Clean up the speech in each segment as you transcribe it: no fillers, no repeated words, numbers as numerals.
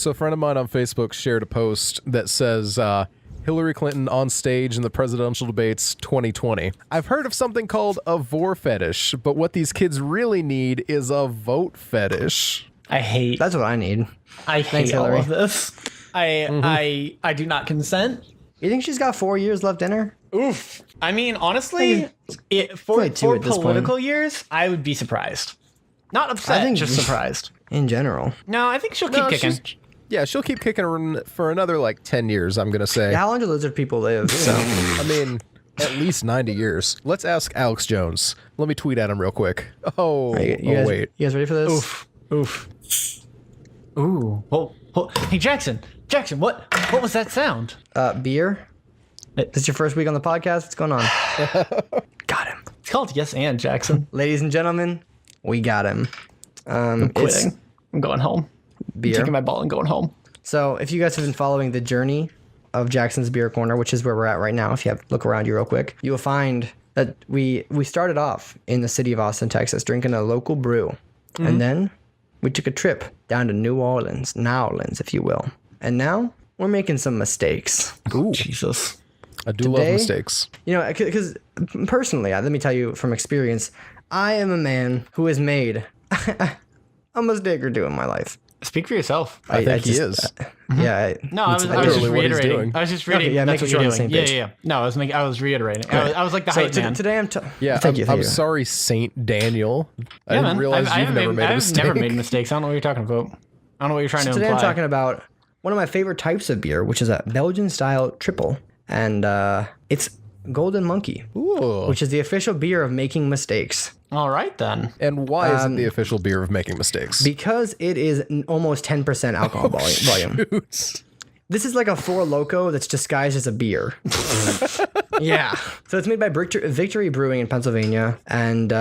So a friend of mine on Facebook shared a post that says, Hillary Clinton on stage in the presidential debates 2020. I've heard of something called a vor fetish, but what these kids really need is a vote fetish. That's what I need. I hate all of this. I do not consent. You think she's got 4 years left in her? Oof. I mean, honestly, for political years, I would be surprised. Not upset, just surprised. In general. No, I think she'll keep kicking. Yeah, she'll keep kicking for another, 10 years, I'm going to say. Yeah, how long do lizard people live? So, I mean, at least 90 years. Let's ask Alex Jones. Let me tweet at him real quick. Wait. You guys ready for this? Oof. Ooh. Oh. Hey, Jackson, what was that sound? Beer? This is your first week on the podcast? What's going on? Got him. It's called Yes and Jackson. Ladies and gentlemen, we got him. I'm quitting. I'm going home. Beer. I'm taking my ball and going home. So if you guys have been following the journey of Jackson's Beer Corner, which is where we're at right now, if you look around you real quick, you will find that we started off in the city of Austin, Texas, drinking a local brew. Mm-hmm. And then we took a trip down to New Orleans, if you will. And now we're making some mistakes. Ooh, Jesus. I do love mistakes. You know, because personally, let me tell you from experience, I am a man who has made a mistake or two in my life. Speak for yourself. I think he is. Yeah. No, I was just reiterating. Okay, yeah, making sure we're on the same page. Yeah. No, I was reiterating. I was like the hype man. Today I'm I'm sorry, Saint Daniel. I didn't realize you've never made a mistake. I've never made mistakes. I don't know what you're talking about. I don't know what you're trying to imply. Today I'm talking about one of my favorite types of beer, which is a Belgian-style triple. And it's Golden Monkey, which is the official beer of making mistakes. All right, then. And why is it the official beer of making mistakes? Because it is almost 10% alcohol volume. This is like a Four Loko that's disguised as a beer. Yeah. So it's made by Victory Brewing in Pennsylvania, and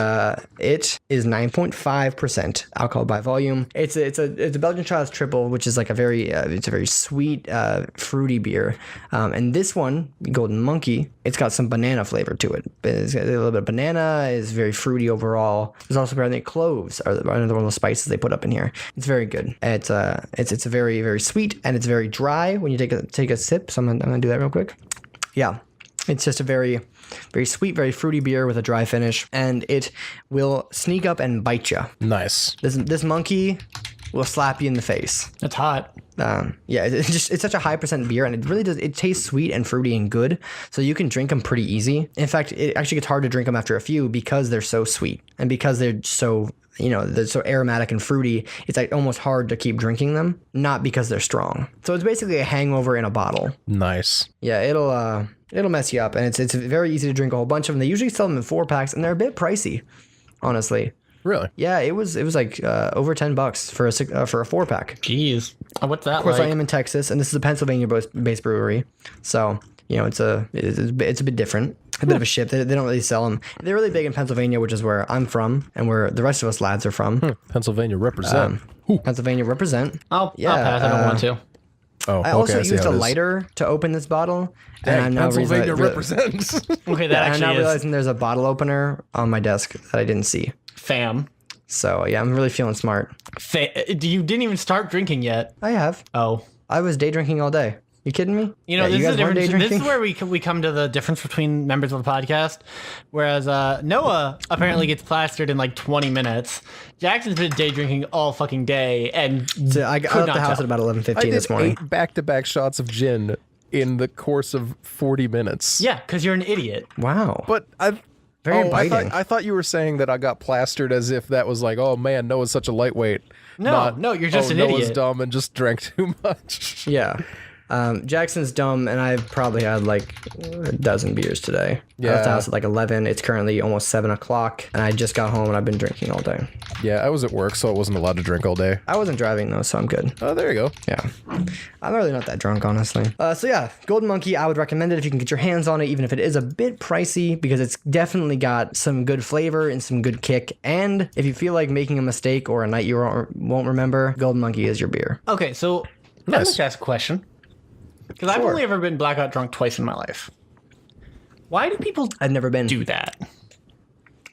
it is 9.5% alcohol by volume. It's a Belgian Child's triple, which is like a very sweet, fruity beer. And this one, Golden Monkey, it's got some banana flavor to it. It's got a little bit of banana. It's very fruity overall. There's also apparently cloves are another one of the spices they put up in here. It's very good. It's a very, very sweet, and it's very dry when you take a sip. So I'm gonna do that real quick. Yeah. It's just a very, very sweet, very fruity beer with a dry finish, and it will sneak up and bite you. Nice. This monkey will slap you in the face. It's hot. Yeah, it's such a high percent beer, and it really does. It tastes sweet and fruity and good, so you can drink them pretty easy. In fact, it actually gets hard to drink them after a few because they're so sweet and because they're so they're so aromatic and fruity. It's like almost hard to keep drinking them, not because they're strong. So it's basically a hangover in a bottle. Nice. Yeah, it'll mess you up, and it's very easy to drink a whole bunch of them. They usually sell them in 4-packs, and they're a bit pricey, honestly. Really? Yeah, it was like over $10 for a 4-pack. Jeez, what's that? Of course, I am in Texas, and this is a Pennsylvania-based brewery, so it's a bit different. A bit of a ship. They don't really sell them. They're really big in Pennsylvania, which is where I'm from, and where the rest of us lads are from. Pennsylvania represent. Pass. I'll pass. I don't want to. I also used a lighter to open this bottle. Dang, and I'm now Pennsylvania represents. Okay, that actually I'm now is. realizing there's a bottle opener on my desk that I didn't see. Fam. So, yeah, I'm really feeling smart. You didn't even start drinking yet. I have. Oh. I was day drinking all day. You kidding me? This is the difference. This is where we come to the difference between members of the podcast. Whereas Noah apparently gets plastered in like 20 minutes. Jackson's been day drinking all fucking day, and so I got out the house at about 11:15 this morning. 8 back-to-back shots of gin in the course of 40 minutes. Yeah, because you're an idiot. Wow. But Very biting. I thought you were saying that I got plastered as if that was like, oh man, Noah's such a lightweight. No, you're just an Noah's idiot. dumb and just drank too much. Yeah. Jackson's dumb, and I've probably had like a dozen beers today. I left the house at like 11. It's currently almost 7 o'clock, and I just got home, and I've been drinking all day. Yeah, I was at work, so I wasn't allowed to drink all day. I wasn't driving, though, so I'm good. Oh, there you go. Yeah. I'm really not that drunk, honestly. So yeah, Golden Monkey, I would recommend it if you can get your hands on it, even if it is a bit pricey, because it's definitely got some good flavor and some good kick. And if you feel like making a mistake or a night you won't remember, Golden Monkey is your beer. Okay, so let me just ask a question. Because I've only ever been blackout drunk twice in my life. Why do people I've never been. do that?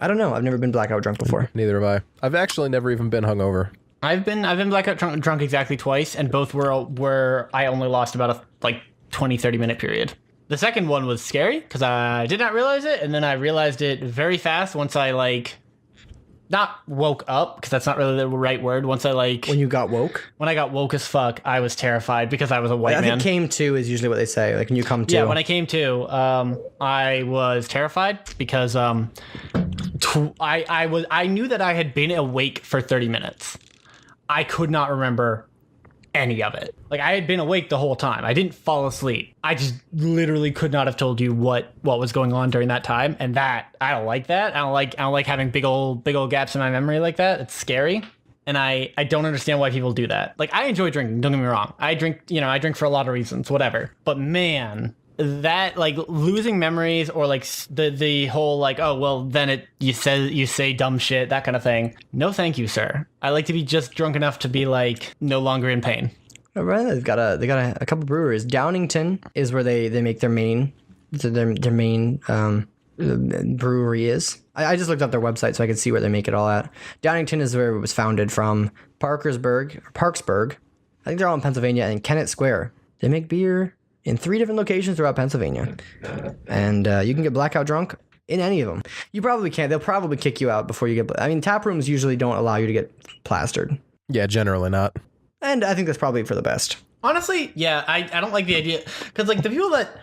I don't know. I've never been blackout drunk before. Neither have I. I've actually never even been hungover. I've been blackout drunk exactly twice, and both were I only lost about a 20-30 minute period. The second one was scary because I did not realize it, and then I realized it very fast once I not woke up, because that's not really the right word. Once I When you got woke? when I got woke as fuck, I was terrified because I was a white I man. think came to is usually what they say. Like when you come to. Yeah, when I came to, I was terrified because I knew that I had been awake for 30 minutes. I could not remember any of it. Like, I had been awake the whole time. I didn't fall asleep. I just literally could not have told you what was going on during that time. And that, I don't like that. I don't like having big old gaps in my memory like that. It's scary. And I don't understand why people do that. Like, I enjoy drinking, don't get me wrong. I drink for a lot of reasons, whatever. But man, that, like, losing memories, or like the whole like, oh well, then you say dumb shit, that kind of thing. No, thank you, sir. I like to be just drunk enough to be like no longer in pain. Right, they got a couple breweries. Downington is where they make their main brewery is. I just looked up their website so I could see where they make it all at. Downington is where it was founded from. Parksburg. I think they're all in Pennsylvania, and Kennett Square. They make beer in 3 different locations throughout Pennsylvania. And you can get blackout drunk in any of them. You probably can't. They'll probably kick you out before you get... I mean, tap rooms usually don't allow you to get plastered. Yeah, generally not. And I think that's probably for the best. Honestly, yeah, I don't like the idea. Because, like, the people that,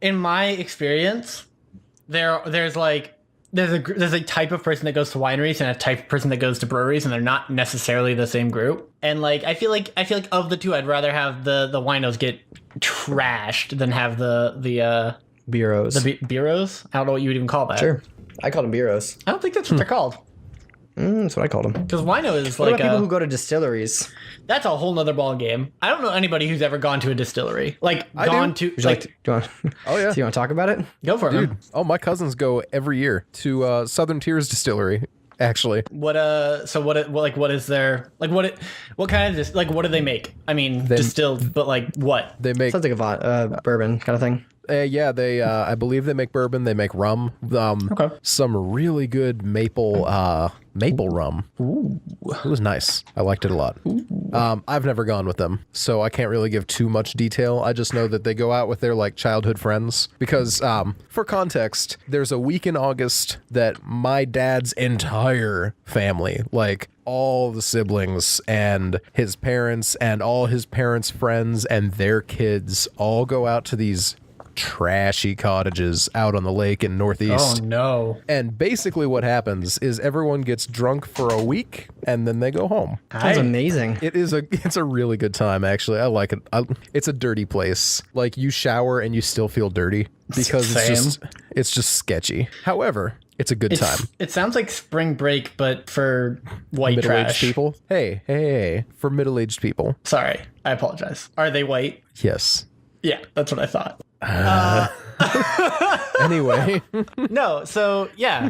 in my experience, there's a type of person that goes to wineries and a type of person that goes to breweries, and they're not necessarily the same group. And like I feel like of the two, I'd rather have the winos get trashed than have the Bureaus. bureaus. I don't know what you would even call that. Sure. I call them bureaus. I don't think that's what they're called. That's what I called them. Because wino is What like about people who go to distilleries? that's a whole nother ball game. I don't know anybody who's ever gone to a distillery. Like gone to Would you like to, do you want, Oh, yeah. do you want to talk about it? go for it. Dude, Man. oh, my cousins go every year to Southern Tier's Distillery, actually. What is their what kind of this, like, what do they make? I mean, distilled, but like what? They make... Sounds like a bourbon kind of thing. Yeah, they I believe they make bourbon, they make rum. Okay. Some really good maple rum. Ooh. It was nice. I liked it a lot. I've never gone with them, so I can't really give too much detail. I just know that they go out with their like childhood friends because for context, there's a week in August that my dad's entire family, like all the siblings and his parents and all his parents' friends and their kids all go out to these trashy cottages out on the lake in Northeast. Oh no. And basically what happens is everyone gets drunk for a week and then they go home. Sounds amazing. It's a really good time, actually. I like it. It's a dirty place. Like, you shower and you still feel dirty because it's just sketchy. However, it's a good time. It sounds like spring break, but for white Middle-aged trash people. Hey. For middle-aged people. Sorry, I apologize. Are they white? Yes. Yeah, that's what I thought. Anyway. No, so yeah,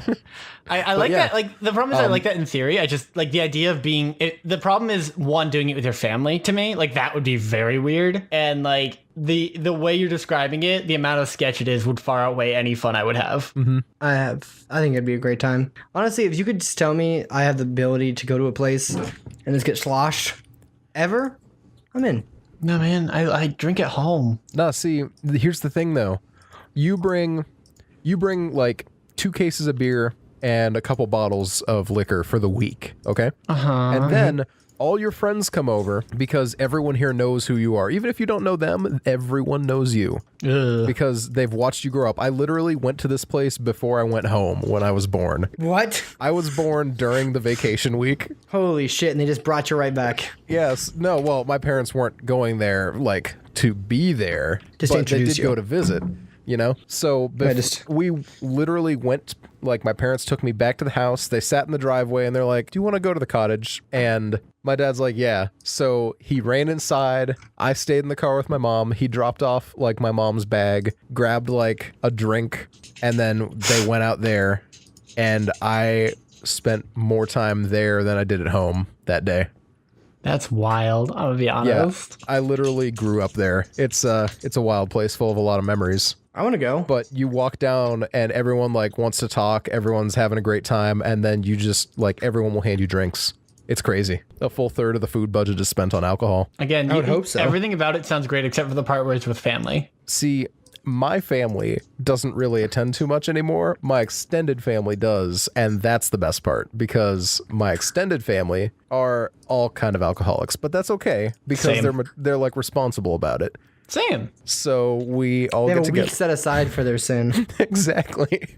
I like that. Like, the problem is I like that in theory. I just like the idea of being it. The problem is, one, doing it with your family. To me, like, that would be very weird. And like the way you're describing it, the amount of sketch it is would far outweigh any fun I would have. Mm-hmm. I think it'd be a great time. Honestly, if you could just tell me I have the ability to go to a place and just get sloshed ever, I'm in. No, man, I drink at home. No, see, here's the thing though. You bring like 2 cases of beer and a couple bottles of liquor for the week, okay? And then all your friends come over because everyone here knows who you are. Even if you don't know them, everyone knows you. Ugh. Because they've watched you grow up. I literally went to this place before I went home when I was born. What? I was born during the vacation week. Holy shit, and they just brought you right back. Yes. No, well, my parents weren't going there, like, to be there. Just to but introduce they did you. go to visit, you know? So we literally went, like, my parents took me back to the house. They sat in the driveway, and they're like, do you want to go to the cottage? And my dad's like, yeah. So he ran inside. I stayed in the car with my mom. He dropped off, like, my mom's bag, grabbed, like, a drink, and then they went out there. And I spent more time there than I did at home that day. That's wild. I'm gonna be honest. Yeah, I literally grew up there. It's a wild place full of a lot of memories. I want to go. But you walk down and everyone like wants to talk. Everyone's having a great time. And then you just like, everyone will hand you drinks. It's crazy. A full third of the food budget is spent on alcohol. Again, I would hope so. Everything about it sounds great except for the part where it's with family. See, my family doesn't really attend too much anymore. My extended family does, and that's the best part because my extended family are all kind of alcoholics, but that's okay because Same. they're like responsible about it. Same. So we all They get have a together. week set aside for their sin. Exactly.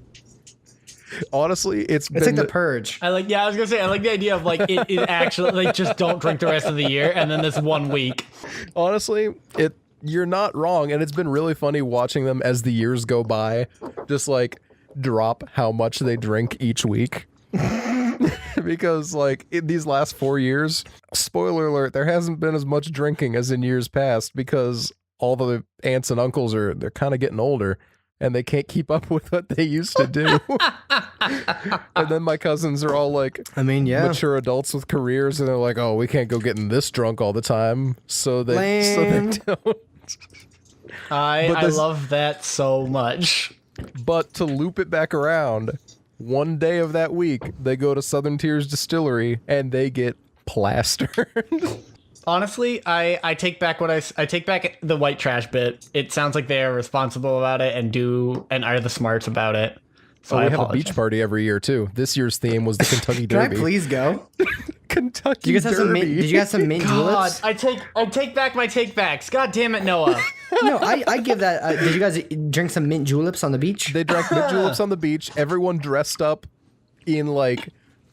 Honestly, it's It's been like the purge. I was gonna say, I like the idea of like it actually like just don't drink the rest of the year and then this 1 week. honestly, you're not wrong, and it's been really funny watching them as the years go by, just like drop how much they drink each week. Because like in these last 4 years, spoiler alert, there hasn't been as much drinking as in years past because all the aunts and uncles they're kind of getting older and they can't keep up with what they used to do. And then my cousins are all like I mean, yeah. mature adults with careers, and they're like, oh, we can't go getting this drunk all the time, so they Lame. don't. I this- love that so much. But to loop it back around, one day of that week, they go to Southern Tier's Distillery and they get plastered. Honestly, I take back I take back the white trash bit. It sounds like they are responsible about it and are the smarts about it. So We I have a apologize. beach party every year too. This year's theme was the Kentucky Can I Derby. please go? Kentucky Did you guys have some Derby. mint, did you guys have some mint God, juleps? I take back my take backs. God damn it, Noah. No, I give that. Did you guys drink some mint juleps on the beach? They drank mint juleps on the beach. Everyone dressed up in like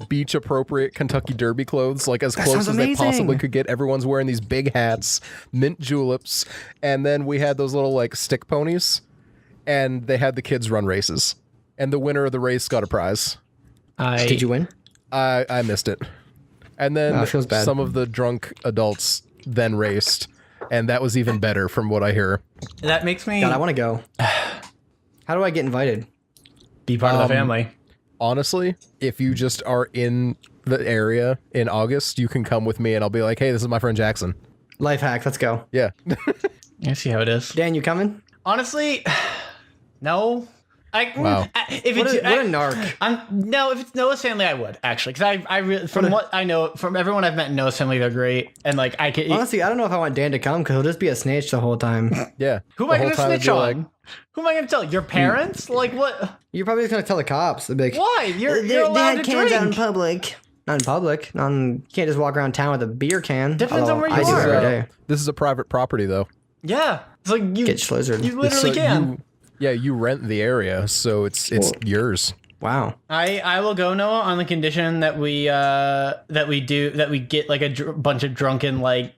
beach appropriate Kentucky Derby clothes, like as close sounds as they possibly amazing. could get. Everyone's wearing these big hats, mint juleps, and then we had those little like stick ponies, and they had the kids run races, and the winner of the race got a prize. Did you win? I missed it, and then it feels bad. some of the drunk adults then raced, and that was even better from what I hear. That makes me God, I want to go. How do I get invited? be part of the family. Honestly, if you just are in the area in August, you can come with me and I'll be like, hey, this is my friend Jackson. Life hack. Let's go. Yeah. I see how it is. Dan, you coming? Honestly, no. Wow. If What it's a narc. no, if it's Noah's family, I would actually, because I really, from what I know from everyone I've met in Noah's family, they're great, and like I could. Honestly, I don't know if I want Dan to come because he'll just be a snitch the whole time. Yeah. Who am The I whole going to time it'd snitch be on? like, Who am I going to tell? Your parents? Like what? You're probably just gonna tell the cops. They'll be like, Why? You're allowed to drink. out in public. Not in public. You can't just walk around town with a beer can. Depends on Although where you I do are. every day. this is a private property, though. Yeah, it's like you Get slizzard. You literally can. You rent the area, so it's yours. Wow. I will go, Noah, on the condition that we get like a bunch of drunken like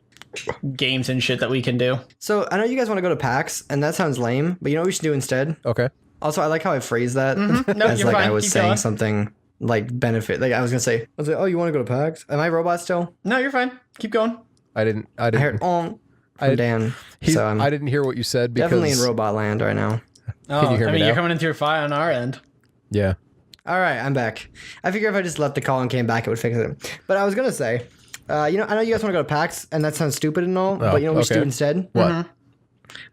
games and shit that we can do. So I know you guys want to go to PAX, and that sounds lame, but you know what we should do instead? Okay. Also, I like how I phrased that. No, as you're like fine. I was Keep saying going. something like benefit. Like I was like, oh, you want to go to PAX? Am I a robot still? No, you're fine. Keep going. I didn't I heard from Dan. So I'm I didn't hear what you said because definitely in robot land right now. Oh, you hear I me mean, you're now? coming in through fire on our end. Yeah. All right, I'm back. I figure if I just left the call and came back, it would fix it. But I was gonna say, I know you guys want to go to PAX, and that sounds stupid and all. But you know what we should okay. do instead? What?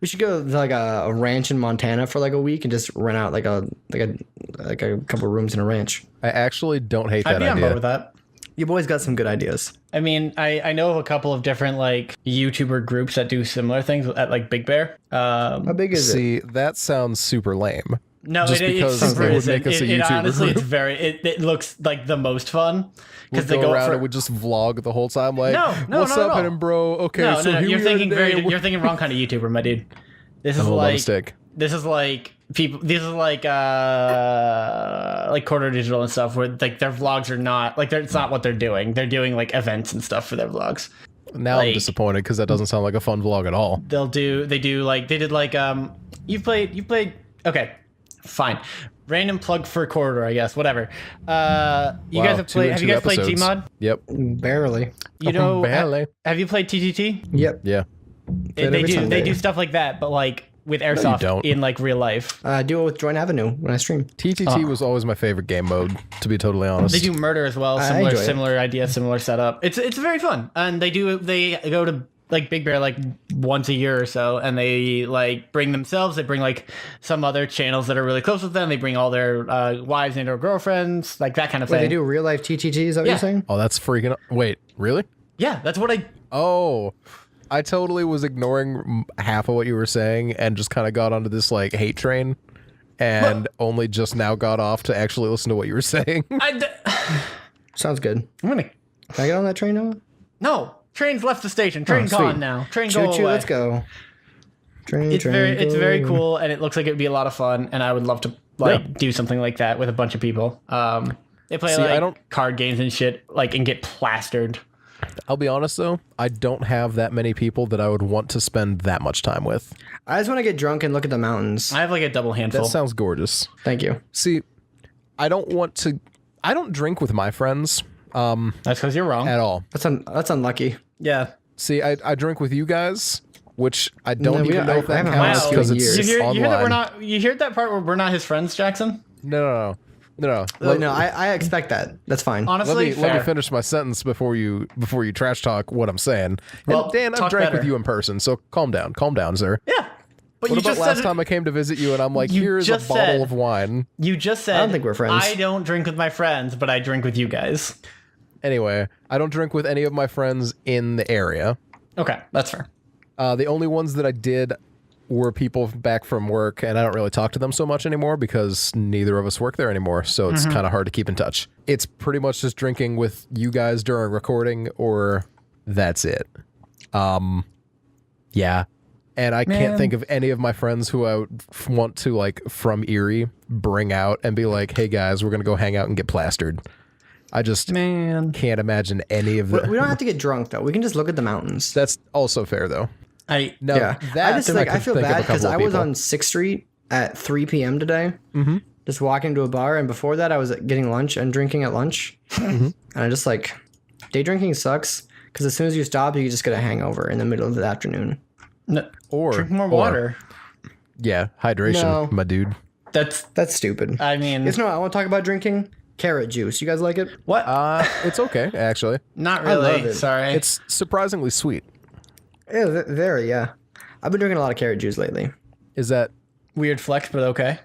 We should go to like a ranch in Montana for like a week and just rent out like a couple rooms in a ranch. I actually don't hate I'd that be on board idea. with that. You boys got some good ideas. I mean, I know of a couple of different like YouTuber groups that do similar things at like Big Bear. How big is it? See, that sounds super lame. No, Just it because super it would isn't. make us a It YouTuber honestly, group. it's very. It looks like the most fun We'd because they go go around for. and we just vlog the whole time like, No, what's not up, at all. and bro? Okay, no, so no, here you're we are thinking today. you're thinking wrong kind of YouTuber, my dude. This is Oh, like mistake. this is like people. This is like Quarter Digital and stuff, where like their vlogs are not like it's not what they're doing. They're doing like events and stuff for their vlogs. Now I'm like- disappointed because that doesn't sound like a fun vlog at all. They did like you've played okay, fine. Random plug for a corridor, I guess. Whatever. You Wow, guys have 2 and played. Have you 2 guys played episodes. Gmod? Yep. Barely. You know, Barely. have you played TTT? Yep. Yeah. They every do. Sunday. They do stuff like that, but like with airsoft don't. in like real life. I do it with Joint Avenue when I stream. TTT was always my favorite game mode, to be totally honest. They do murder as well. I enjoy it. Similar idea, similar setup. It's very fun, and they go to like Big Bear like once a year or so, and they like bring themselves. They bring like some other channels that are really close with them. They bring all their wives and or girlfriends, like that kind of Wait, thing. they do real life TTT? Is that what you're saying? Oh, that's freaking. Wait, really? Yeah, that's what I. Oh, I totally was ignoring half of what you were saying and just kind of got onto this like hate train, and only just now got off to actually listen to what you were saying. Sounds good. I'm gonna. Can I get on that train now? No, train's left the station. Train sweet. gone now. Train go Choo choo, away. let's go. Train, It's train, it's very go. cool, and it looks like it would be a lot of fun, and I would love to do something like that with a bunch of people. They play See, I like don't- card games and shit, like and get plastered. I'll be honest though, I don't have that many people that I would want to spend that much time with. I just want to get drunk and look at the mountains. I have like a double handful. That sounds gorgeous. Thank you. See, I don't drink with my friends That's because you're wrong. at all. That's unlucky. Yeah. See, I drink with you guys, which I don't No, we even don't- know I if that haven't counts hung out because in it's years. You hear, online. you hear that we're not. You heard that part where we're not his friends, Jackson? No. No, I expect that. That's fine. Honestly, Let me fair. finish my sentence before you trash talk what I'm saying. Well, And Dan, I've talk drank better. with you in person, so calm down, sir. Yeah. But What you about just last said time I came to visit you and I'm like, You here's a just bottle said- of wine. you just said I don't think we're friends. I don't drink with my friends, but I drink with you guys. Anyway, I don't drink with any of my friends in the area. Okay, that's fair. The only ones that I did were people back from work, and I don't really talk to them so much anymore because neither of us work there anymore, so it's kind of hard to keep in touch. It's pretty much just drinking with you guys during recording, or that's it. Yeah. And I can't think of any of my friends who I would want to, like, from Erie, bring out and be like, hey guys, we're going to go hang out and get plastered. I just can't imagine any of that. We don't have to get drunk though. We can just look at the mountains. That's also fair, though. No, Yeah, that I just like I could feel think of a bad because couple of I was people. on 6th Street at 3 p.m. today, just walking to a bar, and before that I was getting lunch and drinking at lunch, and I just like day drinking sucks because as soon as you stop, you just get a hangover in the middle of the afternoon. no. Or Drink more or- water. Yeah, hydration, No. my dude. That's stupid. I mean, It's no. I want to talk about drinking carrot juice. You guys like it? what? It's okay, actually. Not love really. it. Sorry. It's surprisingly sweet. Yeah, very. Yeah, I've been drinking a lot of carrot juice lately. Is that weird flex, but okay.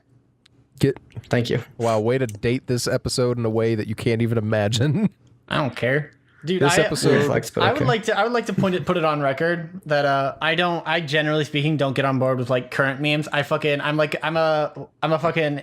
get Thank you. wow, way to date this episode in a way that you can't even imagine. I don't care. Dude, This I, episode- Weird flex, but I okay. would like to put it on record that I generally speaking don't get on board with like current memes. I'm a fucking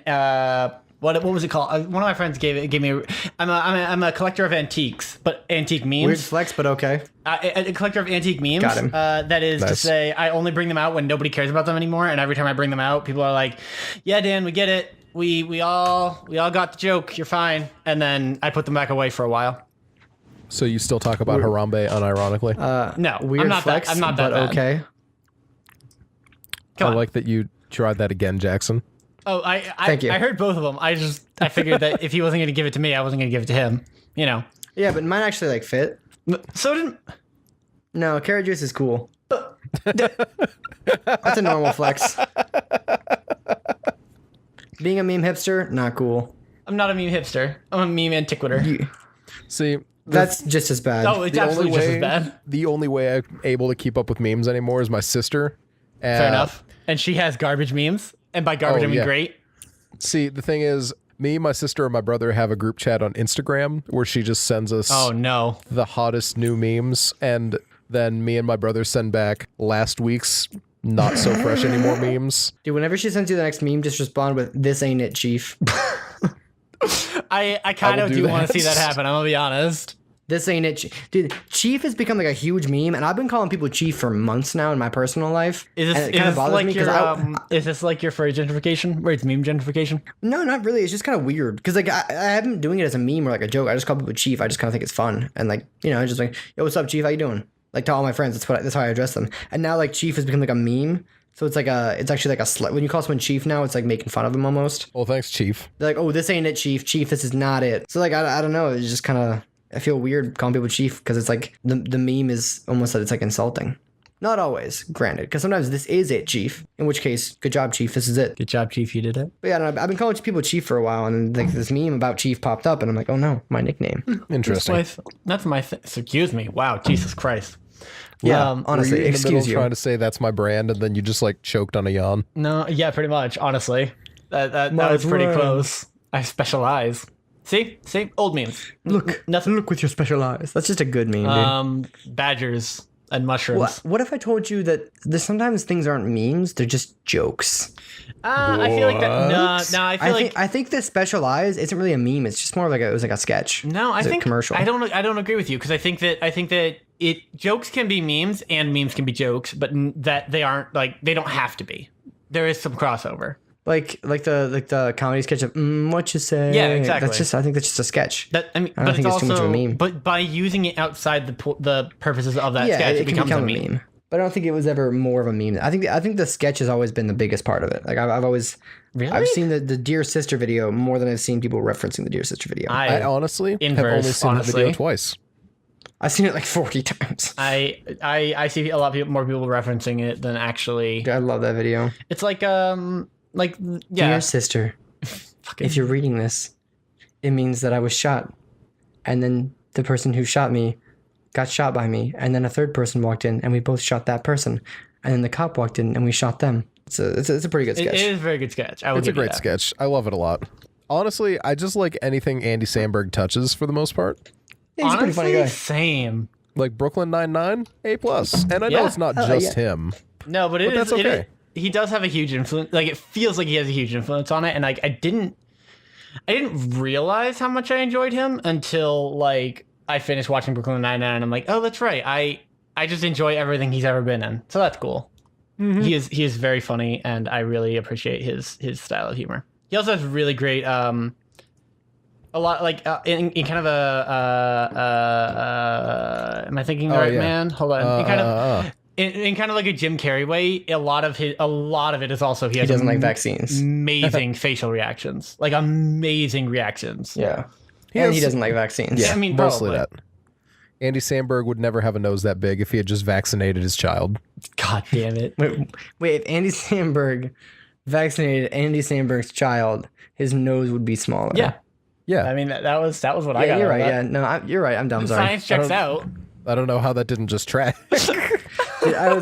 what was it called? One of my friends gave me. I'm a collector of antiques, but antique memes. Weird flex, but okay. A collector of antique memes. Got him. That is to Nice. say, I only bring them out when nobody cares about them anymore. And every time I bring them out, people are like, "Yeah, Dan, we get it. We all got the joke. You're fine." And then I put them back away for a while. So you still talk about Harambe unironically? No, Weird I'm not flex, that. I'm not that but bad. okay. Come I on. like that you tried that again, Jackson. Oh, Thank you. I heard both of them. I figured that if he wasn't going to give it to me, I wasn't going to give it to him. You know. Yeah, but mine actually like fit. So didn't. No, carrot juice is cool. That's a normal flex. Being a meme hipster, not cool. I'm not a meme hipster. I'm a meme antiquator. See, That's just as bad. Oh, it's absolutely just as bad. the only way I'm able to keep up with memes anymore is my sister. Fair enough. And she has garbage memes, and by garbage Oh, I mean yeah. great. See, the thing is, me, my sister, and my brother have a group chat on Instagram where she just sends us Oh no. the hottest new memes, and then me and my brother send back last week's not so fresh anymore memes. Dude, whenever she sends you the next meme, just respond with, "This ain't it, chief." I kind will of do do want that. to see that happen. I'm gonna be honest. This ain't it, dude. Chief has become like a huge meme, and I've been calling people chief for months now in my personal life. Is and this, it kind of bothers like me your because is this like your furry gentrification, where it's meme gentrification? no, not really. It's just kind of weird because like I haven't been doing it as a meme or like a joke. I just call people chief. I just kind of think it's fun and like just like, yo, what's up, chief? How you doing? Like to all my friends, that's how I address them. And now like chief has become like a meme. So it's actually like a slut. When you call someone chief now, it's like making fun of them almost. Well, thanks, Chief. They're like, oh, this ain't it, chief. Chief, this is not it. So like I don't know. It's just kind of I feel weird calling people chief because it's like the meme is almost that it's like insulting. Not always, granted, because sometimes this is it, chief. In which case, good job, chief. This is it. Good job, Chief. You did it. But yeah, I don't know, I've been calling people chief for a while, and like this meme about chief popped up, and I'm like, oh no, my nickname. Interesting. That's my excuse me. Wow, Jesus Christ. Yeah, Were honestly, you in the middle excuse you. trying to say that's my brand, and then you just like choked on a yawn. No, yeah, pretty much. Honestly, that My was pretty friend. close. I specialize. See, old memes. Look, Nothing. Look with your special eyes. That's just a good meme, dude. Badgers and mushrooms. What if I told you that there's sometimes things aren't memes, they're just jokes? I feel like that. No, I feel like I think the special eyes isn't really a meme. It's just more of like it was like a sketch. no. I It's a think commercial. I don't agree with you because I think that jokes can be memes and memes can be jokes, but that they aren't like they don't have to be. There is some crossover. like the comedy sketch of what you say. Yeah, exactly. I think that's just a sketch. That I mean, I don't but think it's it's too much of also a meme. but by using it outside the purposes of that sketch, it can becomes become a meme. But I don't think it was ever more of a meme. I think the sketch has always been the biggest part of it. Like I've always Really? I've seen the Dear Sister video more than I've seen people referencing the Dear Sister video. I honestly have only Inverse, seen the video honestly. twice. I've seen it like 40 times. I see a lot of more people referencing it than actually. I love that video. It's like yeah. Dear Sister, if you're reading this, it means that I was shot, and then the person who shot me got shot by me, and then a third person walked in, and we both shot that person, and then the cop walked in, and we shot them. It's a pretty good sketch. It is a very good sketch. I will It's a give you great that. sketch. I love it a lot. Honestly, I just like anything Andy Samberg touches for the most part. Yeah, he's a pretty funny Honestly, guy. same. Like Brooklyn Nine-Nine, A+. And I know Yeah. it's not Oh, just yeah. him. No, but that's okay. He does have a huge influence. Like it feels like he has a huge influence on it, and like I didn't realize how much I enjoyed him until like I finished watching Brooklyn Nine-Nine, and I'm like, oh, that's right. I just enjoy everything he's ever been in, so that's cool. Mm-hmm. He is very funny, and I really appreciate his style of humor. He also has really great a lot like in kind of a am I thinking the right yeah. man? Hold on. In kind of like a Jim Carrey way, a lot of it is also he has doesn't like vaccines. amazing facial reactions, like amazing reactions. Yeah. He And has- he doesn't like vaccines. I mean, Mostly probably. that. Andy Samberg would never have a nose that big if he had just vaccinated his child. God damn it. Wait, if Andy Samberg vaccinated Andy Samberg's child, his nose would be smaller. Yeah, Yeah. I mean that was what I Yeah, got. you're out of right. that. Yeah, no, you're right. I'm dumb. Sorry. Science checks out. I don't know how that didn't just track. When I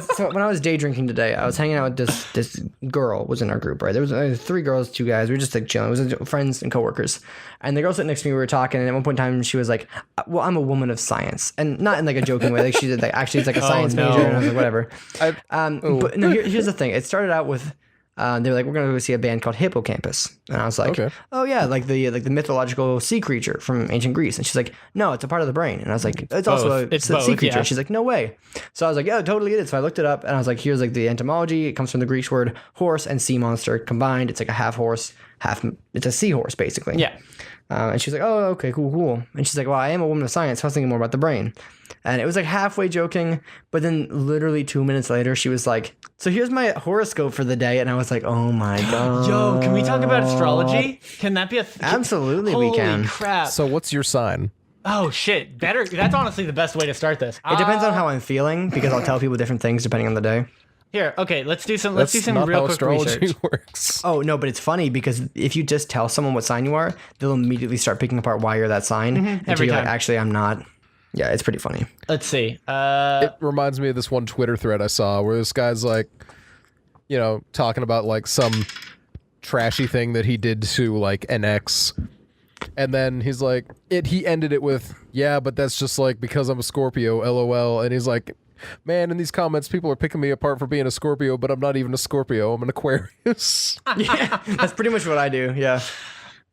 was day drinking today, I was hanging out with this girl was in our group, right? There was 3 girls, 2 guys. We were just like chilling. It was friends and coworkers. And the girl sitting next to me, we were talking, and at one point in time, she was like, "Well, I'm a woman of science," and not in like a joking way. Like she did, like actually, it's like a science no. major, and I was like, whatever. But no, here's the thing. It started out with. They were like, we're gonna go see a band called Hippocampus, and I was like, Okay. oh yeah, like the mythological sea creature from ancient Greece. And she's like, no, it's a part of the brain. And I was like, it's also a It's sea both, creature. yeah. She's like, no way. So I was like, yeah, totally it is. So I looked it up, and I was like, here's like the etymology. It comes from the Greek word horse and sea monster combined. It's like a half horse, it's a seahorse basically. Yeah. And she's like, oh, okay, cool. And she's like, well, I am a woman of science, so I was thinking more about the brain. And it was like halfway joking, but then literally 2 minutes later, she was like, so here's my horoscope for the day. And I was like, oh my God. Yo, can we talk about astrology? Can that be a Absolutely, we Holy can. crap. So what's your sign? Oh shit. Better. That's honestly the best way to start this. It depends on how I'm feeling because I'll tell people different things depending on the day. Here, okay, let's do some That's not real how quick astrology research. works. Oh, no, but it's funny because if you just tell someone what sign you are, they'll immediately start picking apart why you're that sign. Until every you're like, time. actually, I'm not. Yeah, it's pretty funny. Let's see. It reminds me of this one Twitter thread I saw where this guy's like, you know, talking about like some trashy thing that he did to like an ex. And then he's like, he ended it with, yeah, but that's just like because I'm a Scorpio, LOL. And he's like, man, in these comments, people are picking me apart for being a Scorpio, but I'm not even a Scorpio. I'm an Aquarius. Yeah, that's pretty much what I do. Yeah.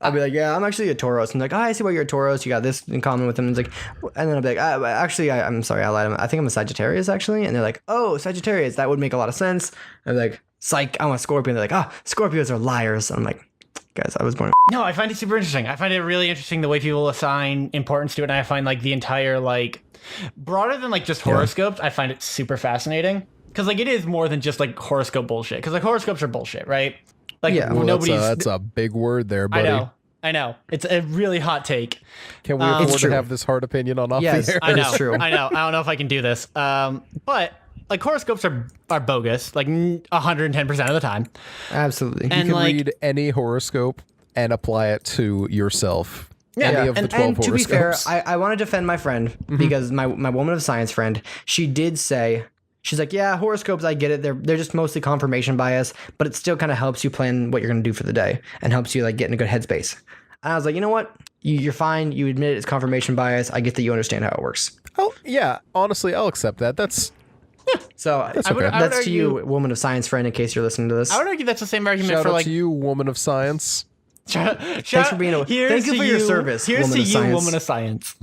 I'll be like, yeah, I'm actually a Taurus. And like, oh, I see why you're a Taurus. You got this in common with them. And it's like, and then I'll be like, I'm sorry, I lied. I think I'm a Sagittarius actually. And they're like, oh, Sagittarius, that would make a lot of sense. And they're like, psych, I'm a Scorpion. They're like, oh, Scorpios are liars. And I'm like, guys, I was born. No, I find it super interesting. I find it really interesting the way people assign importance to it. And I find like the entire like broader than like just horoscopes, I find it super fascinating. Because like it is more than just like horoscope bullshit. Because like horoscopes are bullshit, right? Like Yeah. Well, nobody's. that's a big word there, I buddy. know. It's a really hot take. Can we afford to true. have this hard opinion on off Yes, the air? I know. That is true. I know. I don't know if I can do this. But like horoscopes are bogus, like 110% of the time. Absolutely. And You can like read any horoscope and apply it to yourself any of the 12 and to be fair, horoscopes. I want to defend my friend because my woman of science friend, she did say, she's like, yeah, horoscopes, I get it. They're just mostly confirmation bias, but it still kind of helps you plan what you're going to do for the day and helps you like get in a good headspace. And I was like, you know what? You're fine. You admit it's confirmation bias. I get that you understand how it works. Oh, yeah. Honestly, I'll accept that. So That's okay. that's to you, woman of science friend, in case you're listening to this. I would argue that's the same argument Shout for out like. to you, woman of science. Thanks for being a. Here's Thank you to for your service, Here's woman to of you, science. woman of science.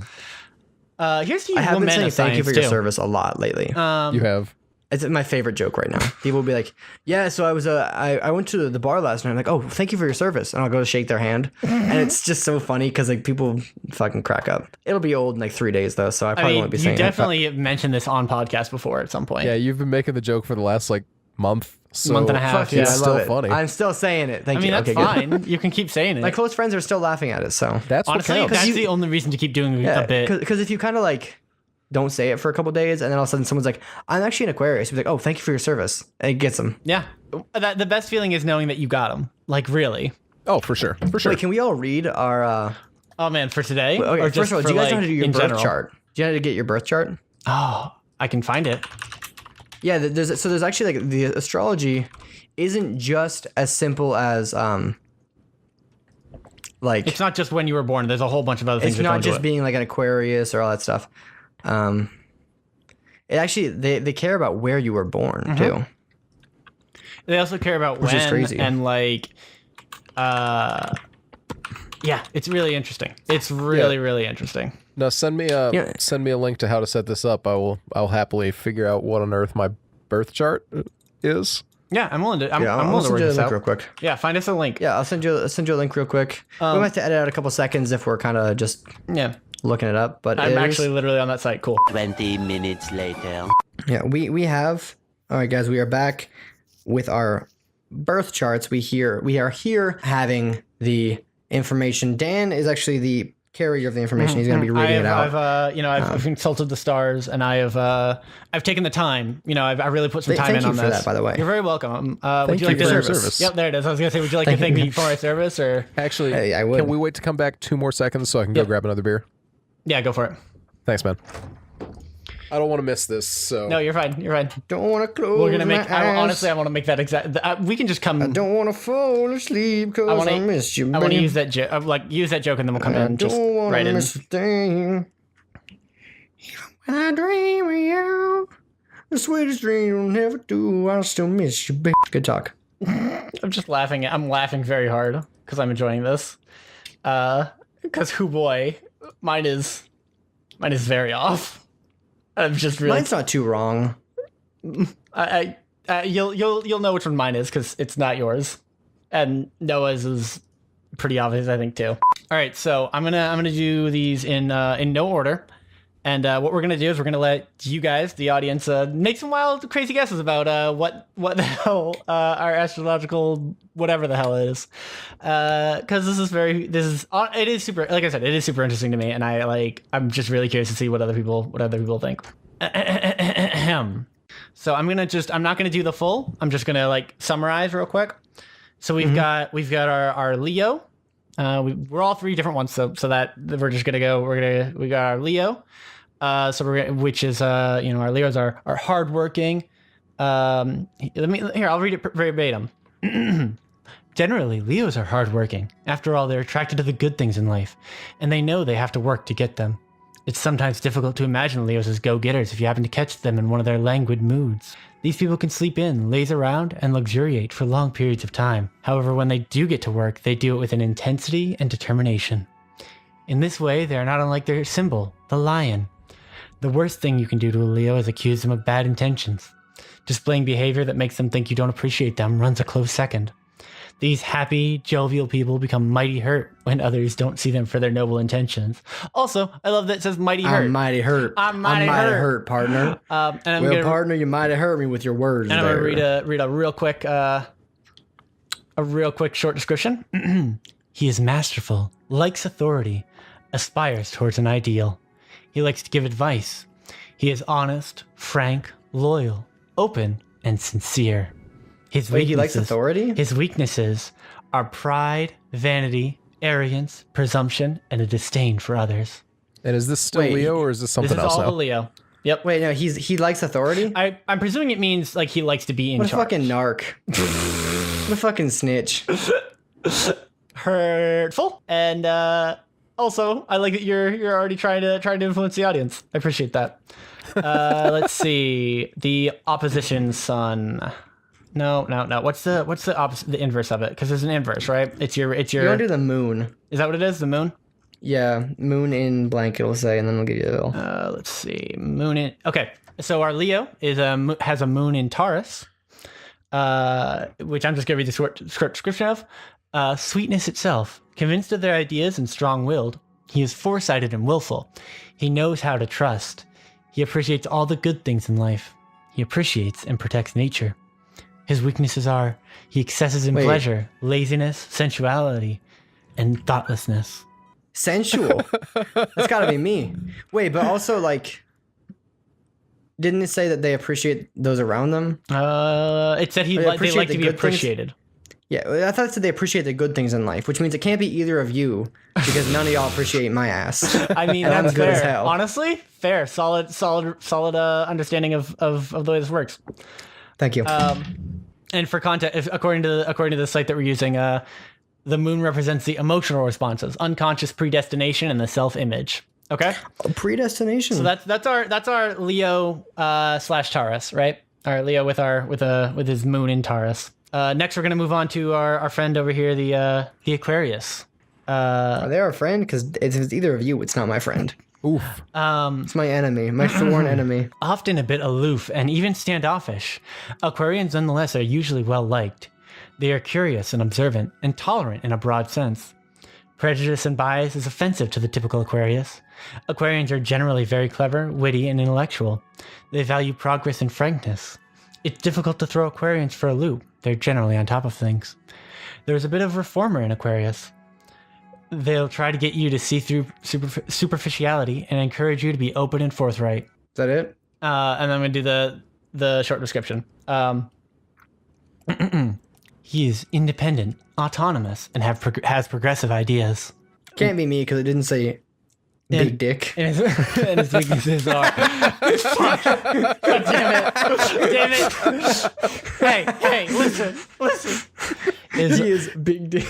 Here's to you, I have been woman saying of thank you science for your too. service a lot lately. You have. It's my favorite joke right now. People will be like, yeah, so I went to the bar last night. I'm like, oh, thank you for your service. And I'll go to shake their hand. And it's just so funny because like people fucking crack up. It'll be old in like 3 days though, so I probably won't be saying you definitely mentioned this on podcast before at some point. Yeah, you've been making the joke for the last like month. So Month and a half, Fuck yeah, It's I still love it. funny. I'm still saying it. Thank I mean, you. that's Okay, good. fine. You can keep saying it. My close friends are still laughing at it, so. That's Honestly, what counts. that's the only reason to keep doing a bit. Because if you kind of like don't say it for a couple days and then all of a sudden someone's like, I'm actually an Aquarius. You'll be like, oh, thank you for your service. And it gets them. Yeah. The best feeling is knowing that you got them. Like, really. Oh, for sure. For sure. Wait, can we all read our. Oh, man, for today? Okay, or first just of all, for, do you guys know like, how to do your in birth general? chart? Do you know how to get your birth chart? Oh, I can find it. Yeah, there's actually like the astrology isn't just as simple as like It's not just when you were born. There's a whole bunch of other things it's that not go into just it. being like an Aquarius or all that stuff. It actually they care about where you were born too. They also care about Which when is crazy. and like, yeah, it's really interesting. It's really interesting. No, send me a link to how to set this up. I'll happily figure out what on earth my birth chart is. Yeah, I'm willing to. I'm I'll willing to send work you a this link out. real quick. Yeah, find us a link. Yeah, I'll send you a link real quick. We might have to edit out a couple seconds if we're kind of just Yeah, looking it up. But I'm it is- actually literally on that site. Cool. 20 minutes later. Yeah, we have. All right, guys, we are back with our birth charts. We are here having the information. Dan is actually the carrier of the information. He's going to be reading it out. I've consulted the stars, and I've taken the time. I really put some time Thank in you on for this. that, by the way. You're very welcome. Thank would you you like for to your service. Yep, there it is. I was gonna say, would you like to thank me for my service, or Actually, Hey, I would. can we wait to come back 2 more seconds so I can go grab another beer? yeah, go for it. Thanks, man. I don't want to miss this. So No, you're fine. You're fine. Don't want to close We're gonna my make. eyes. Honestly, I want to make that exact. We can just come. Don't want to fall asleep because I miss you, I want to babe. use that joke. Use that joke, and then we'll come in. Just Don't want right to in. miss a thing. Even when I dream of you, the sweetest dream will never do. I'll still miss you, babe. Good talk. I'm just laughing. I'm laughing very hard because I'm enjoying this. Because boy, mine is very off. I'm just really. Mine's not too wrong. You'll know which one mine is because it's not yours, and Noah's is pretty obvious, I think, too. All right, so I'm gonna do these in no order, and what we're gonna do is we're gonna let you guys, the audience, make some wild, crazy guesses about what the hell our astrological whatever the hell it is, because it is super. Like I said, it is super interesting to me, and I'm just really curious to see what other people think. So I'm not gonna do the full. I'm just gonna summarize real quick. So we've got our Leo. We're all 3 different ones. So that we're just gonna go. We got our Leo. Which is our Leos are hardworking. I'll read it verbatim. Generally, Leos are hardworking. After all, they're attracted to the good things in life, and they know they have to work to get them. It's sometimes difficult to imagine Leos as go-getters if you happen to catch them in one of their languid moods. These people can sleep in, laze around, and luxuriate for long periods of time. However, when they do get to work, they do it with an intensity and determination. In this way, they are not unlike their symbol, the lion. The worst thing you can do to a Leo is accuse them of bad intentions. Displaying behavior that makes them think you don't appreciate them runs a close second. These happy, jovial people become mighty hurt when others don't see them for their noble intentions. Also, I love that it says mighty hurt. I'm mighty hurt. I'm mighty hurt. partner. And I'm Well, gonna, partner, you might have hurt me with your words. and I'm there. gonna read a real quick short description. He is masterful, likes authority, aspires towards an ideal. He likes to give advice. He is honest, frank, loyal, open, and sincere. Wait, he likes authority? His weaknesses are pride, vanity, arrogance, presumption, and a disdain for others. And is this still Wait, Leo or is this This something is else all now? the Leo. Yep. Wait, no, he likes authority. I'm presuming it means like he likes to be in What a charge. fucking narc. What a fucking snitch. Hurtful. And also, I like that you're already trying to influence the audience. I appreciate that. Let's see. The opposition sun. No. What's the opposite? The inverse of it? Because there's an inverse, right? It's your. You want to do the moon? Is that what it is? The moon. Yeah, moon in blank. It'll say, and then we'll give you a little. Let's see. Moon in. Okay. So our Leo has a moon in Taurus, which I'm just gonna read the short description of. Sweetness itself, convinced of their ideas and strong-willed. He is foresighted and willful. He knows how to trust. He appreciates all the good things in life. He appreciates and protects nature. His weaknesses are he excesses in pleasure, laziness, sensuality, and thoughtlessness. Sensual. That's gotta be me. Wait, but also like, didn't it say that they appreciate those around them? It said they like to be appreciated. Yeah, I thought it said they appreciate the good things in life, which means it can't be either of you because none of y'all appreciate my ass. I mean, And I'm that's good fair. as hell. Honestly, fair. Solid understanding of the way this works. Thank you. And for context, according to the site that we're using, the moon represents the emotional responses, unconscious predestination, and the self-image. Okay, Predestination. so that's our Leo / Taurus, right? Our Leo with his moon in Taurus. Next, we're gonna move on to our friend over here, the Aquarius. Are they our friend? Because if it's either of you, it's not my friend. Oof. It's my enemy, my sworn enemy. Often a bit aloof and even standoffish, Aquarians nonetheless are usually well liked. They are curious and observant and tolerant in a broad sense. Prejudice and bias is offensive to the typical Aquarius. Aquarians are generally very clever, witty, and intellectual. They value progress and frankness. It's difficult to throw Aquarians for a loop. They're generally on top of things. There's a bit of reformer in Aquarius. They'll try to get you to see through superficiality and encourage you to be open and forthright. Is that it? And then I'm going to do the short description. He is independent, autonomous, and has progressive ideas. Can't be me because it didn't say big dick. And his weaknesses are... Fuck. God damn it. Hey, listen. He is big dick.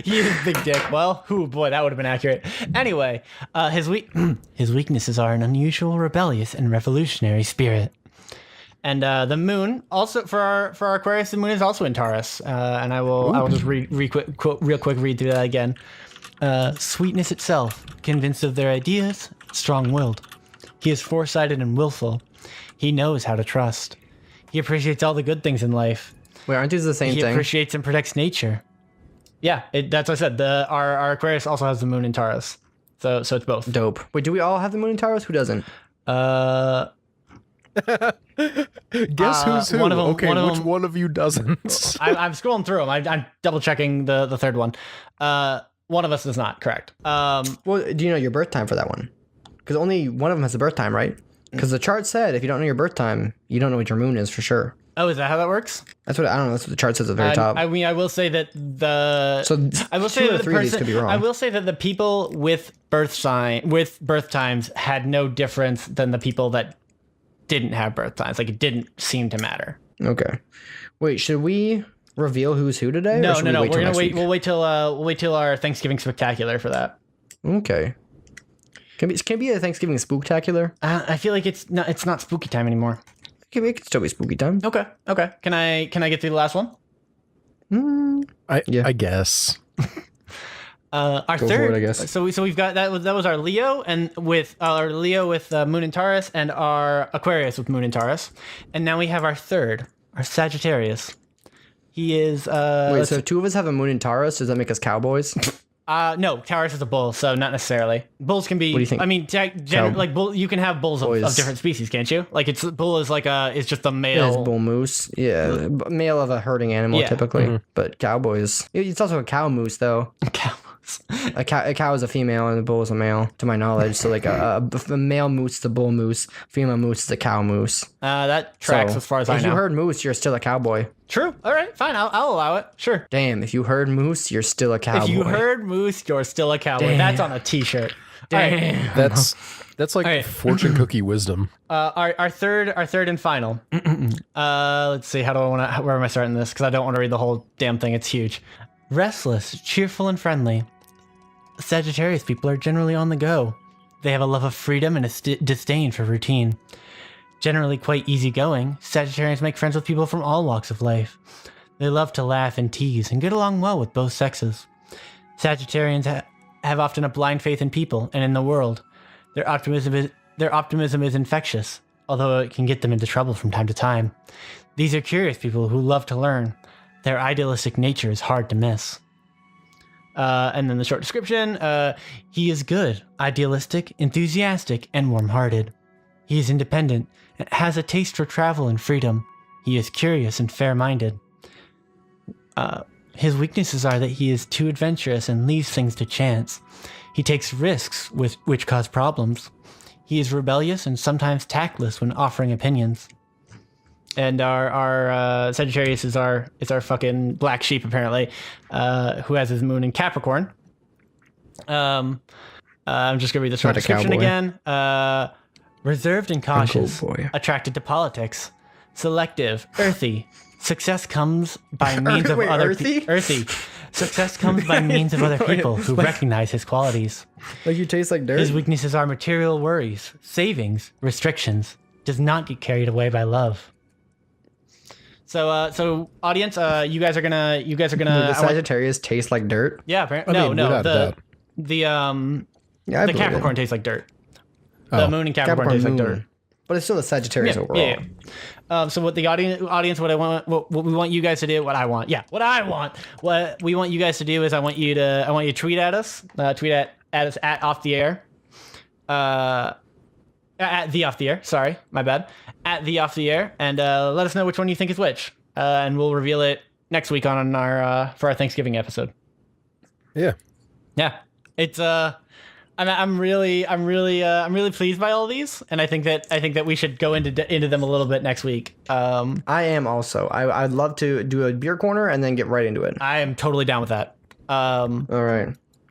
He is big dick. Well, boy, that would have been accurate. Anyway, his weaknesses are an unusual, rebellious, and revolutionary spirit. And the moon, also for our Aquarius, the moon is also in Taurus. And I will just real quick read through that again. Sweetness itself, convinced of their ideas, strong-willed. He is foresighted and willful. He knows how to trust. He appreciates all the good things in life. Wait, aren't these the same He thing? appreciates and protects nature. Yeah, that's what I said. Our Aquarius also has the moon in Taurus, so it's both. Dope. Wait, do we all have the moon in Taurus? Who doesn't? Guess who's who? one of 'em- okay, one of which 'em- one of you doesn't? I'm scrolling through them. I'm double checking the third one. One of us is not correct. Well, do you know your birth time for that one? Because only one of them has a birth time, right? Because the chart said if you don't know your birth time, you don't know what your moon is for sure. Oh, is that how that works? That's what I don't know. That's what the chart says at the very top. I mean, I will say that So I will two say or that the three of these person, could be wrong. I will say that the people with birth times had no difference than the people that didn't have birth times. Like it didn't seem to matter. Okay. Wait, should we reveal who's who today? or No. should we We're till gonna next wait. week? We'll wait till our Thanksgiving spectacular for that. Okay. Can be a Thanksgiving spooktacular. I feel like it's not spooky time anymore. It could still be spooky time. Okay. Can I get through the last one? I guess. Our Go for third, it, I guess. So we've got that was our Leo and with our Leo with Moon in Taurus and our Aquarius with Moon in Taurus, and now we have our third, our Sagittarius. He is Wait, so if two of us have a moon in Taurus, does that make us cowboys? no, Taurus is a bull, so not necessarily. Bulls can be. What do you think? I mean, like bull, you can have bulls of different species, can't you? Like bull is like is just a It's male. bull moose. Yeah, male of a herding animal Yeah. typically. But cowboys. It's also a cow moose though. Cow. A cow is a female and a bull is a male, to my knowledge. So like a male moose is a bull moose, female moose is a cow moose. That tracks So, as far as I If know. you heard moose, you're still a cowboy. True. All right, fine. I'll allow it. Sure. Damn, if you heard moose, you're still a cowboy. If you heard moose, you're still a cowboy. Damn. That's on a t-shirt. Damn. That's like right. fortune cookie wisdom. Our third and final. Let's see. Where am I starting this? Because I don't want to read the whole damn thing. It's huge. Restless, cheerful, and friendly. Sagittarius people are generally on the go. They have a love of freedom and a disdain for routine. Generally quite easygoing, Sagittarians make friends with people from all walks of life. They love to laugh and tease and get along well with both sexes. Sagittarians have often a blind faith in people and in the world. Their optimism is infectious, although it can get them into trouble from time to time. These are curious people who love to learn. Their idealistic nature is hard to miss. And then the short description, he is good, idealistic, enthusiastic, and warm-hearted. He is independent and has a taste for travel and freedom. He is curious and fair-minded. His weaknesses are that he is too adventurous and leaves things to chance. He takes risks which cause problems. He is rebellious and sometimes tactless when offering opinions. And our Sagittarius is our fucking black sheep apparently, who has his moon in Capricorn. I'm just gonna read the short description again. Reserved and cautious, attracted to politics, selective, earthy. Success comes by means of earthy. Success comes by means of other people who recognize his qualities. Like you taste like dirt. His weaknesses are material worries, savings, restrictions. Does not get carried away by love. So audience, you guys are gonna. The Sagittarius taste like dirt. Yeah, apparently. The Capricorn tastes like dirt. The moon in Capricorn tastes like dirt. But it's still the Sagittarius overall. Yeah. So what the audience, what we want you guys to do, what I want we want you guys to do is I want you to tweet at us, at us at off the air, at the off the air. Sorry, my bad. At the off the air, and let us know which one you think is which, and we'll reveal it next week on our for our Thanksgiving episode. Yeah. It's I'm really pleased by all these, and I think that we should go into them a little bit next week. I am also. I'd love to do a beer corner and then get right into it. I am totally down with that. All right.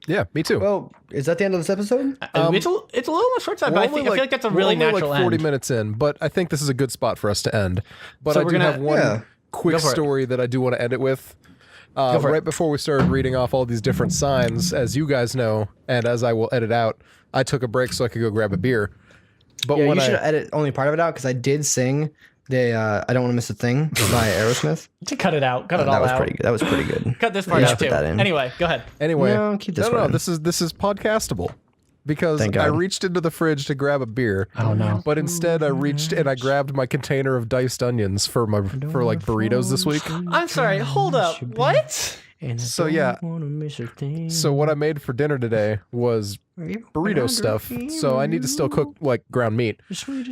Yeah, me too. Well, is that the end of this episode? It's a little more short side, but I feel like that's a really natural like 40 end. minutes in, but I think this is a good spot for us to end. But So I we're do gonna- have one quick story that I do want to end it with. Right before we started reading off all these different signs, as you guys know, and as I will edit out, I took a break so I could go grab a beer. But Yeah, when you should edit only part of it out because I did sing the "I Don't Want to Miss a Thing" by Aerosmith. To cut it out, cut it all That was out. pretty good. That was pretty good. Cut this part Yeah, out put too. that in. Anyway, go ahead. Anyway, No, keep this no, one. this is podcastable. Because Thank I God. reached into the fridge to grab a beer. Oh no! But instead I reached and I grabbed my container of diced onions for like burritos this week. I'm sorry. Hold up. What? So yeah. So what I made for dinner today was burrito stuff. So I need to still cook like ground meat.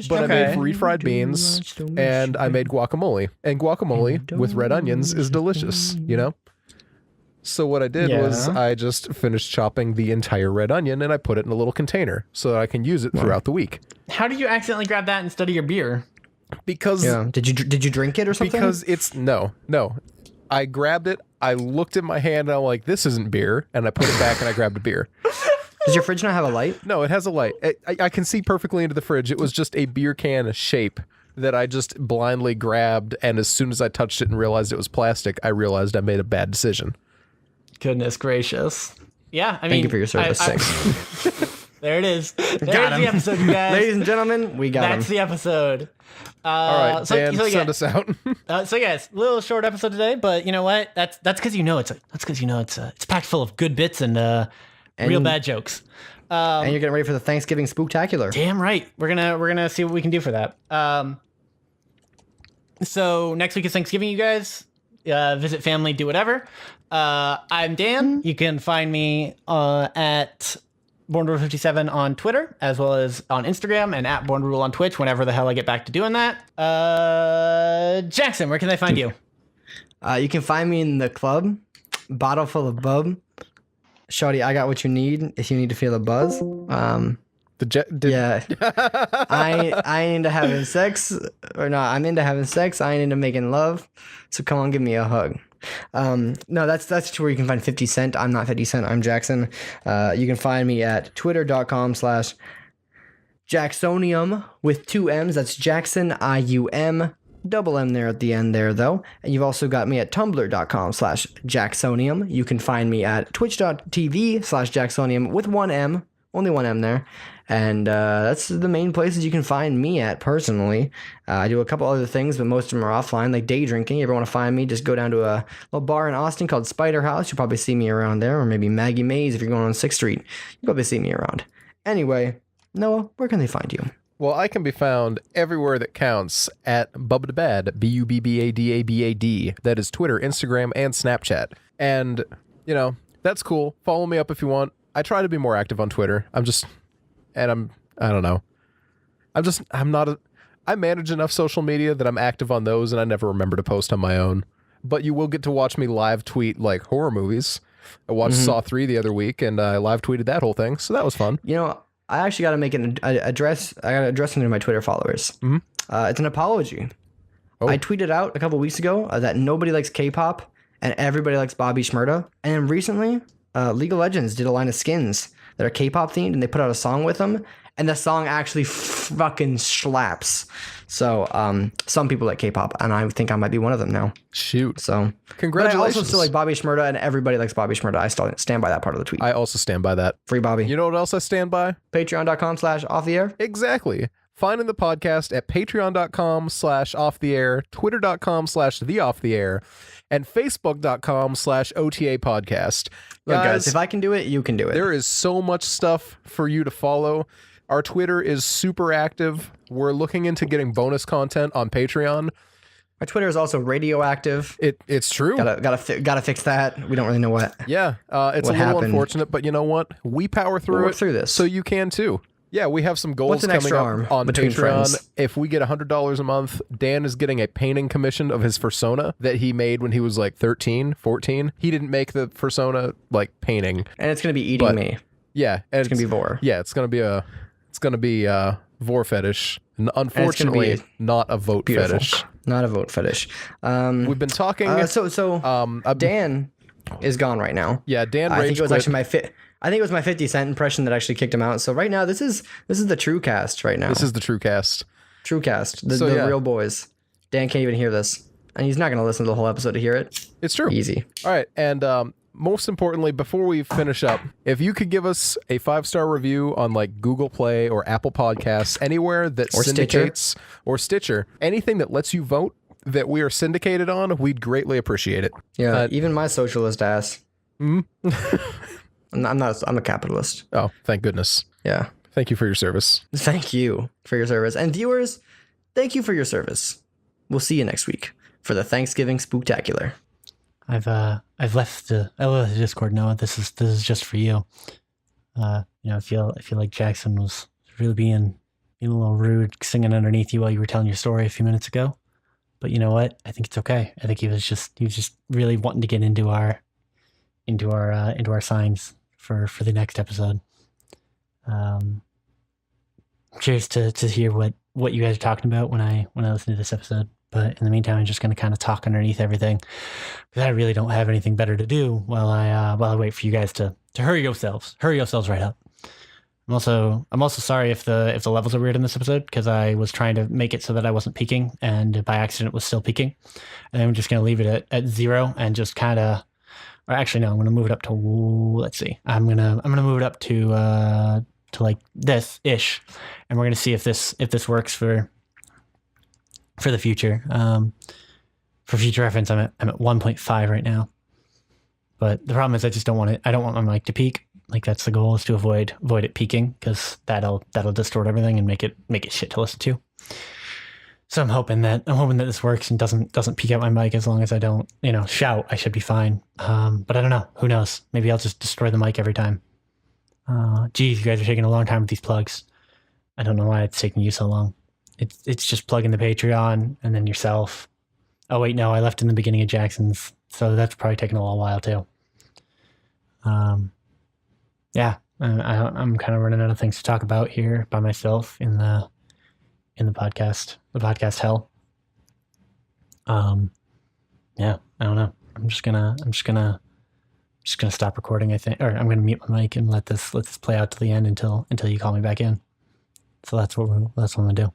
But I made refried beans and I made guacamole. And guacamole with red onions is delicious, you know? So what I did was I just finished chopping the entire red onion and I put it in a little container so that I can use it throughout the week. How did you accidentally grab that instead of your beer? Because Did you drink it or something? Because it's no. I grabbed it, I looked at my hand and I'm like, this isn't beer, and I put it back and I grabbed a beer. Does your fridge not have a light? No, it has a light. I can see perfectly into the fridge. It was just a beer can shape that I just blindly grabbed, and as soon as I touched it and realized it was plastic, I realized I made a bad decision. Goodness gracious. Yeah, I mean, Thank you for your service. there it is. There's Got him. the episode, you guys. Ladies and gentlemen, we got That's him. the episode. All right, Dan, send us out. So yes, little short episode today, but you know what? That's because you know it's packed full of good bits and real bad jokes. And you're getting ready for the Thanksgiving Spooktacular. Damn right. We're gonna see what we can do for that. So next week is Thanksgiving, you guys. Visit family, do whatever. I'm Dan. You can find me at BornRule57 on Twitter, as well as on Instagram, and at BornRule on Twitch whenever the hell I get back to doing that. Jackson, where can they find you? You can find me in the club, Bottle Full of Bub, Shawty, I got what you need if you need to feel a buzz. Yeah. I ain't into having sex, or no, I'm into having sex. I ain't into making love. So come on, give me a hug. No, that's where you can find 50 Cent. I'm not 50 Cent. I'm Jackson. You can find me at twitter.com/Jacksonium with 2 M's. That's Jackson, IUM. Double M there at the end there, though. And you've also got me at tumblr.com/Jacksonium. You can find me at twitch.tv/Jacksonium with 1 M. Only 1 M there. And that's the main places you can find me at personally. I do a couple other things, but most of them are offline, like day drinking. You ever want to find me, just go down to a little bar in Austin called Spider House. You'll probably see me around there. Or maybe Maggie Mays if you're going on 6th Street. You'll probably see me around. Anyway, Noah, where can they find you? Well, I can be found everywhere that counts at Bubbadabad, Bubbadabad. That is Twitter, Instagram, and Snapchat. And, that's cool. Follow me up if you want. I try to be more active on Twitter. I don't know. I manage enough social media that I'm active on those and I never remember to post on my own. But you will get to watch me live tweet like horror movies. I watched Saw 3 the other week and I live tweeted that whole thing. So that was fun. I actually got to make an address. I got to address something to my Twitter followers. Mm-hmm. It's an apology. Oh. I tweeted out a couple weeks ago that nobody likes K-pop and everybody likes Bobby Shmurda. And then recently, League of Legends did a line of skins that are K-pop themed, and they put out a song with them. And the song actually fucking slaps. So some people like K-pop, and I think I might be one of them now. Shoot. So congratulations. But I also still like Bobby Shmurda, and everybody likes Bobby Shmurda. I still stand by that part of the tweet. I also stand by that. Free Bobby. You know what else I stand by? Patreon.com/offtheair. Exactly. Finding the podcast at patreon.com/offtheair, twitter.com/theofftheair, and facebook.com/OTA podcast. Look, guys, if I can do it, you can do it. There is so much stuff for you to follow. Our Twitter is super active. We're looking into getting bonus content on Patreon. My Twitter is also radioactive. It's true. Gotta fix that. We don't really know what. Yeah, it's a little unfortunate, but you know what? We power through work through this, so you can too. Yeah, we have some goals coming up on Patreon. Friends? If we get $100 a month, Dan is getting a painting commission of his persona that he made when he was like 13, 14. He didn't make the persona like painting, and it's gonna be eating me. Yeah, and it's gonna be vor. Yeah, it's gonna be a vor fetish, and unfortunately, not a vote fetish. Not a vote fetish. We've been talking. Dan is gone right now. Yeah, Dan. I think it was actually I think it was my 50 Cent impression that actually kicked him out. So right now, this is the true cast right now. This is the true cast. True cast. The real boys. Dan can't even hear this. And he's not going to listen to the whole episode to hear it. It's true. Easy. All right. And most importantly, before we finish up, if you could give us a 5-star review on like Google Play or Apple Podcasts, anywhere that syndicates, or Stitcher, anything that lets you vote that we are syndicated on, we'd greatly appreciate it. Yeah, even my socialist ass. Mm-hmm. I'm a capitalist. Oh, thank goodness. Yeah. Thank you for your service. Thank you for your service. And viewers, thank you for your service. We'll see you next week for the Thanksgiving Spooktacular. I've left the Discord, Noah. This is just for you. I feel like Jackson was really being a little rude, singing underneath you while you were telling your story a few minutes ago. But you know what? I think it's okay. I think he was just really wanting to get into our signs for the next episode. Curious to hear what you guys are talking about when I listen to this episode. But in the meantime, I'm just going to kind of talk underneath everything because I really don't have anything better to do while I wait for you guys to hurry yourselves right up. I'm also sorry if the levels are weird in this episode because I was trying to make it so that I wasn't peaking and by accident was still peaking, and I'm just going to leave it at 0 and just kind of. Or actually, no, I'm going to move it up to, let's see. I'm going to move it up to like this ish. And we're going to see if this works for the future. For future reference, I'm at 1.5 right now. But the problem is I don't want my mic to peak. Like that's the goal, is to avoid it peaking because that'll distort everything and make it shit to listen to. So I'm hoping that this works and doesn't peak out my mic as long as I don't, shout. I should be fine. But I don't know. Who knows? Maybe I'll just destroy the mic every time. Geez, you guys are taking a long time with these plugs. I don't know why it's taking you so long. It's just plugging the Patreon and then yourself. Oh wait, no, I left in the beginning of Jackson's, so that's probably taking a little while too. yeah, I'm kind of running out of things to talk about here by myself in the podcast hell. Yeah, I don't know. I'm just gonna stop recording, I think, or I'm gonna mute my mic and let this play out to the end until you call me back in. So that's what I'm gonna do.